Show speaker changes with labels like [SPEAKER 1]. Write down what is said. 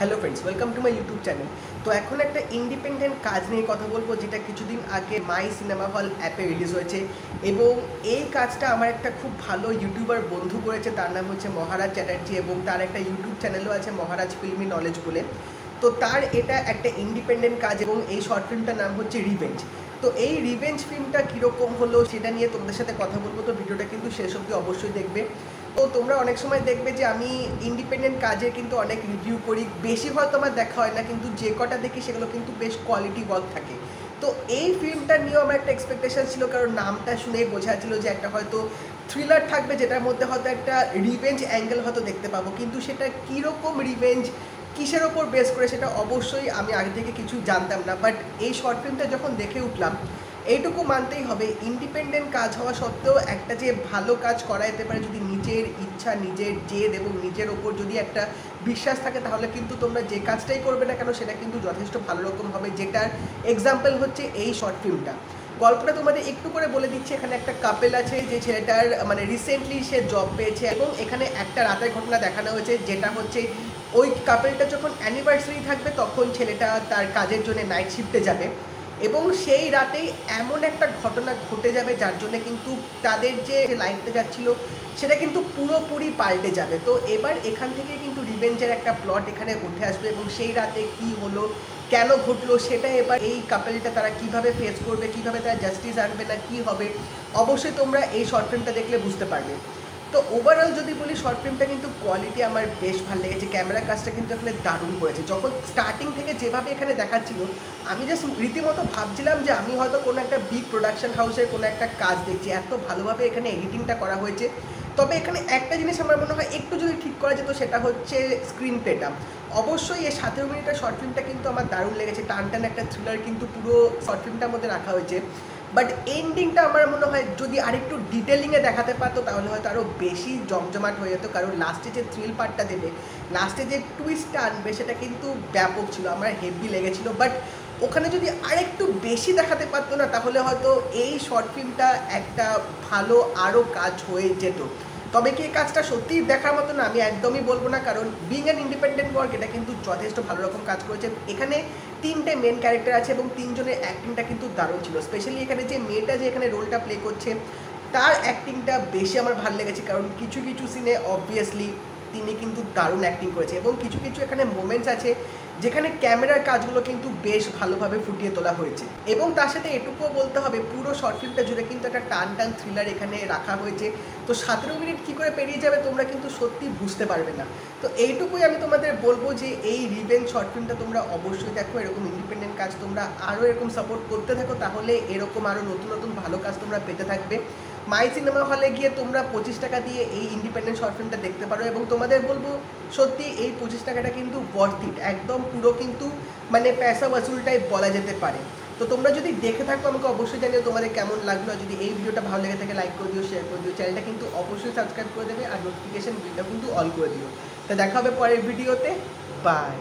[SPEAKER 1] Hello friends, welcome to my YouTube channel. তো এখন একটা ইন্ডিপেন্ডেন্ট কাজ নিয়ে কথা বলবো, যেটা কিছুদিন আগে মাই সিনেমা হল অ্যাপে রিলিজ হয়েছে। এবং এই কাজটা আমার একটা খুব ভালো ইউটিউবার বন্ধু করেছে, তার নাম হচ্ছে মহারাজ চ্যাটার্জি, এবং তার একটা ইউটিউব চ্যানেলও আছে মহারাজ ফিল্মি নলেজ বলে। তো তার এটা একটা ইন্ডিপেন্ডেন্ট কাজ, এবং এই শর্ট ফিল্মটার নাম হচ্ছে রিভেঞ্জ। তো এই রিভেঞ্জ ফিল্মটা কীরকম হলো সেটা নিয়ে তোমাদের সাথে কথা বলবো, তো ভিডিওটা কিন্তু শেষ অবধি অবশ্যই দেখবে। তো তোমরা অনেক সময় দেখবে যে আমি ইন্ডিপেন্ডেন্ট কাজে কিন্তু অনেক রিভিউ করি, বেশি হয়তো আমার দেখা হয় না, কিন্তু যে কটা দেখি সেগুলো কিন্তু বেশ কোয়ালিটি ওয়ার্ক থাকে। তো এই ফিল্মটা নিয়েও আমার একটা এক্সপেকটেশন ছিল, কারণ নামটা শুনেই বোঝা ছিল যে একটা হয়তো থ্রিলার থাকবে, যেটার মধ্যে হয়তো একটা রিভেঞ্জ অ্যাঙ্গেল হয়তো দেখতে পাবো। কিন্তু সেটা কীরকম রিভেঞ্জ, কিসের ওপর বেস করে, সেটা অবশ্যই আমি আগে থেকে কিছু জানতাম না। বাট এই শর্ট ফিল্মটা যখন দেখে উঠলাম, এইটুকু মানতেই হবে, ইন্ডিপেন্ডেন্ট কাজ হওয়া সত্ত্বেও একটা যে ভালো কাজ করা যেতে পারে যদি নিজের ইচ্ছা, নিজের জেদ এবং নিজের ওপর যদি একটা বিশ্বাস থাকে, তাহলে কিন্তু তোমরা যে কাজটাই করবে না কেন সেটা কিন্তু যথেষ্ট ভালো রকম হবে। যেটার এক্সাম্পল হচ্ছে এই শর্ট ফিল্মটা। গল্পটা তোমাদের একটু করে বলে দিচ্ছি। এখানে একটা কাপেল আছে, যে ছেলেটার মানে রিসেন্টলি সে জব পেয়েছে, এবং এখানে একটা রাতের ঘটনা দেখানো হয়েছে, যেটা হচ্ছে ওই কাপেলটা যখন অ্যানিভার্সারি থাকবে তখন ছেলেটা তার কাজের জন্য নাইট শিফটে যাবে, এবং সেই রাতেই এমন একটা ঘটনা ঘটে যাবে যার জন্য কিন্তু তাদের যে লাইফটা যাচ্ছিল সেটা কিন্তু পুরোপুরি পাল্টে যাবে। তো এবার এখান থেকে কিন্তু রিভেঞ্জের একটা প্লট এখানে উঠে আসবে, এবং সেই রাতে কি হলো, কেন ঘটলো, সেটা এবার এই কাপেলটা তারা কিভাবে ফেস করবে, কিভাবে তারা জাস্টিস আনবে, না কি হবে, অবশ্যই তোমরা এই শর্ট ফিল্মটা দেখলে বুঝতে পারবে। তো ওভারঅল যদি বলি, শর্ট ফিল্মটা কিন্তু কোয়ালিটি আমার বেশ ভালো লেগেছে। ক্যামেরা কাজটা কিন্তু এখানে দারুণ করেছে। যখন স্টার্টিং থেকে যেভাবে এখানে দেখাচ্ছিল, আমি জাস্ট রীতিমতো ভাবছিলাম যে আমি হয়তো কোনো একটা বিগ প্রোডাকশন হাউসের কোনো একটা কাজ দেখছি, এত ভালোভাবে এখানে এডিটিংটা করা হয়েছে। তবে এখানে একটা জিনিস আমার মনে হয় একটু যদি ঠিক করা যেত, সেটা হচ্ছে স্ক্রিন প্লেটা। অবশ্যই এই 17 মিনিটের শর্ট ফিল্মটা কিন্তু আমার দারুণ লেগেছে। টান টান একটা থ্রিলার কিন্তু পুরো শর্ট ফিল্মটার মধ্যে রাখা হয়েছে। বাট এন্ডিংটা আমার মনে হয় যদি আরেকটু ডিটেলিংয়ে দেখাতে পারতো, তাহলে হয়তো আরও বেশি জমজমাট হয়ে যেত। কারণ লাস্টে যে থ্রিল পার্টটা দেবে, লাস্টে যে টুইস্টটা আনবে, সেটা কিন্তু ব্যাপক ছিল, আমার হেভি লেগেছিল। বাট ওখানে যদি আরেকটু বেশি দেখাতে পারতো না, তাহলে হয়তো এই শর্ট ফিল্মটা একটা ভালো আরও কাজ হয়ে যেত। তবে কি এই কাজটা সত্যিই দেখার মতো না, আমি একদমই বলবো না, কারণ বিং অ্যান ইন্ডিপেন্ডেন্ট ওয়ার্ক এটা কিন্তু যথেষ্ট ভালো রকম কাজ করেছে। এখানে 3টে মেন ক্যারেক্টার আছে, এবং 3জনের অ্যাক্টিংটা কিন্তু দারুণ ছিল। স্পেশালি এখানে যে মেয়েটা যে এখানে রোলটা প্লে করছে, তার অ্যাক্টিংটা বেশি আমার ভালো লেগেছে, কারণ কিছু কিছু সিনে অবভিয়াসলি তিনি কিন্তু দারুণ অ্যাক্টিং করেছে, এবং কিছু কিছু এখানে মোমেন্টস আছে যেখানে ক্যামেরার কাজগুলো কিন্তু বেশ ভালোভাবে ফুটিয়ে তোলা হয়েছে। এবং তার সাথে এটুকুও বলতে হবে, পুরো শর্ট ফিল্মটা জুড়ে কিন্তু একটা টান টান থ্রিলার এখানে রাখা হয়েছে। তো 17 মিনিট কী করে পেরিয়ে যাবে তোমরা কিন্তু সত্যি বুঝতে পারবে না। তো এইটুকুই আমি তোমাদের বলবো যে এই রিভেঞ্জ শর্ট ফিল্মটা তোমরা অবশ্যই দেখো। এরকম ইন্ডিপেন্ডেন্ট কাজ তোমরা আরও এরকম সাপোর্ট করতে থাকো, তাহলে এরকম আরও নতুন নতুন ভালো কাজ তোমরা পেতে থাকবে। মাই সিনেমা হলে গিয়ে তোমরা 25 টাকা দিয়ে এই ইন্ডিপেন্ডেন্ট শর্ট ফিল্মটা দেখতে পারো, এবং তোমাদের বলবো সত্যি এই 25 টাকাটা কিন্তু ওয়ার্থ ইট, একদম পুরো কিন্তু মানে পয়সা ওয়াসুলটাই বলা যেতে পারে। তো তোমরা যদি দেখে থাকো আমাকে অবশ্যই জানিও তোমাদের কেমন লাগলো। যদি এই ভিডিওটা ভালো লেগে থাকে, লাইক করে দিও, শেয়ার করে দিও, চ্যানেলটা কিন্তু অবশ্যই সাবস্ক্রাইব করে দেবে, আর নোটিফিকেশন বিলটা কিন্তু অল করে দিও। তো দেখা হবে পরের ভিডিওতে। বাই।